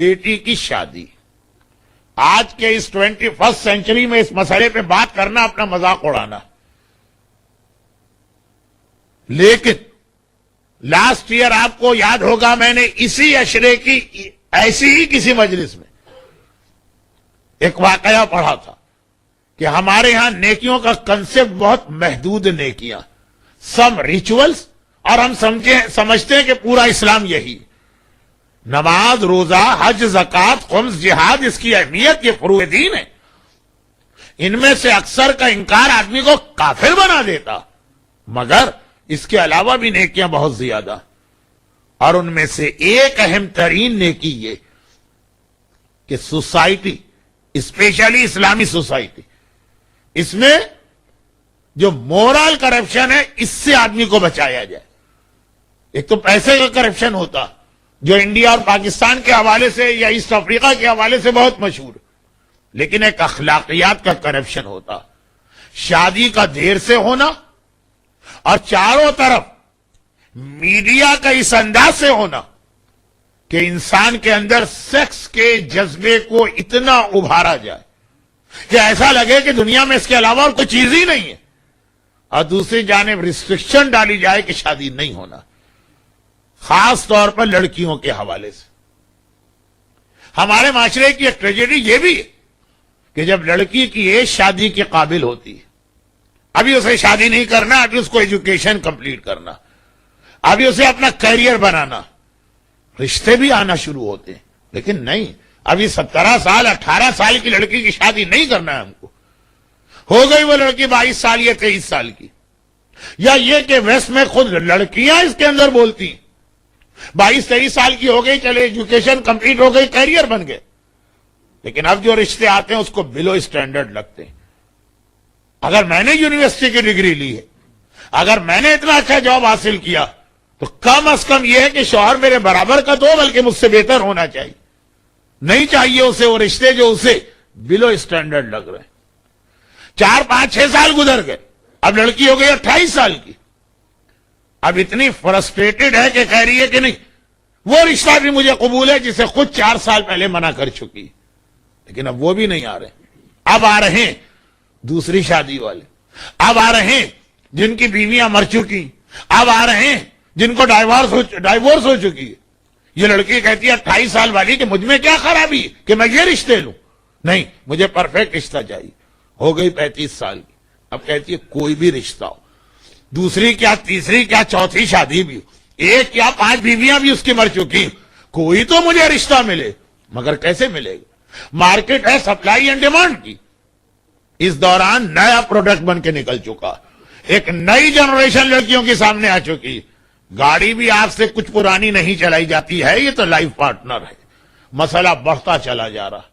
बेटी की शादी। आज के इस 21st सेंचुरी में इस मसले पे बात करना अपना मजाक उड़ाना। लेकिन लास्ट ईयर आपको याद होगा, मैंने इसी अशरे की ऐसी ही किसी मजलिस में एक वाकया पढ़ा था कि हमारे यहां नेकियों का कंसेप्ट बहुत महदूद नेकियां, सम रिचुअल्स, और हम समझते हैं कि पूरा इस्लाम यही। नमाज, रोजा, हज, ज़कात, खुम्स, जिहाद, इसकी अहमियत ये फरूए दीन है। इनमें से अक्सर का इंकार आदमी को काफिर बना देता, मगर इसके अलावा भी नेकियां बहुत ज्यादा। और उनमें से एक अहम तरीन नेकी ये कि सोसाइटी, स्पेशली इस्लामी सोसाइटी, इसमें जो मोरल करप्शन है इससे आदमी को बचाया जाए। एक तो पैसे का करप्शन होता जो इंडिया और पाकिस्तान के हवाले से या ईस्ट अफ्रीका के हवाले से बहुत मशहूर, लेकिन एक अखलाकियात का करप्शन होता, शादी का देर से होना, और चारों तरफ मीडिया का इस अंदाज से होना कि इंसान के अंदर सेक्स के जज्बे को इतना उभारा जाए कि ऐसा लगे कि दुनिया में इसके अलावा और कोई चीज ही नहीं है, और दूसरी जानिब रिस्ट्रिक्शन डाली जाए कि शादी नहीं होना, खास तौर पर लड़कियों के हवाले से। हमारे माशरे की एक ट्रेजेडी यह भी है कि जब लड़की की एज शादी के काबिल होती है, अभी उसे शादी नहीं करना, अभी उसको एजुकेशन कंप्लीट करना, अभी उसे अपना करियर बनाना, रिश्ते भी आना शुरू होते हैं। लेकिन नहीं, अभी 17 साल 18 साल की लड़की की शादी नहीं करना है हमको। हो गई वो लड़की 22 साल या 23 साल की, या ये कि वेस्ट में खुद लड़कियां इसके अंदर बोलती 22-23 साल की हो गई, चले एजुकेशन कंप्लीट हो गई, करियर बन गए, लेकिन अब जो रिश्ते आते हैं उसको बिलो स्टैंडर्ड लगते हैं। अगर मैंने यूनिवर्सिटी की डिग्री ली है, अगर मैंने इतना अच्छा जॉब हासिल किया, तो कम से कम यह है कि शौहर मेरे बराबर का तो बल्कि मुझसे बेहतर होना चाहिए। नहीं चाहिए उसे वो रिश्ते जो उसे बिलो स्टैंडर्ड लग रहे हैं। 4, 5, 6 साल गुजर गए, अब लड़की हो गई 28 साल की, अब इतनी फ्रस्ट्रेटेड है कि कह रही है कि नहीं, वो रिश्ता भी मुझे कबूल है जिसे खुद 4 साल पहले मना कर चुकी। लेकिन अब वो भी नहीं आ रहे, अब आ रहे हैं दूसरी शादी वाले, अब आ रहे हैं जिनकी बीवियां मर चुकी, अब आ रहे हैं जिनको डाइवोर्स हो चुकी है। ये लड़की कहती है 28 साल वाली कि मुझ में क्या खराबी कि मैं ये रिश्ते लूं, नहीं मुझे परफेक्ट रिश्ता चाहिए। हो गई 35 साल की, अब कहती है कोई भी रिश्ता हो, दूसरी क्या, तीसरी क्या, चौथी शादी भी हो, 1 या 5 बीवियां भी उसकी मर चुकी, कोई तो मुझे रिश्ता मिले। मगर कैसे मिलेगा? मार्केट है सप्लाई एंड डिमांड की। इस दौरान नया प्रोडक्ट बन के निकल चुका, एक नई जनरेशन लड़कियों के सामने आ चुकी। गाड़ी भी आपसे कुछ पुरानी नहीं चलाई जाती है, ये तो लाइफ पार्टनर है। मसला बढ़ता चला जा रहा।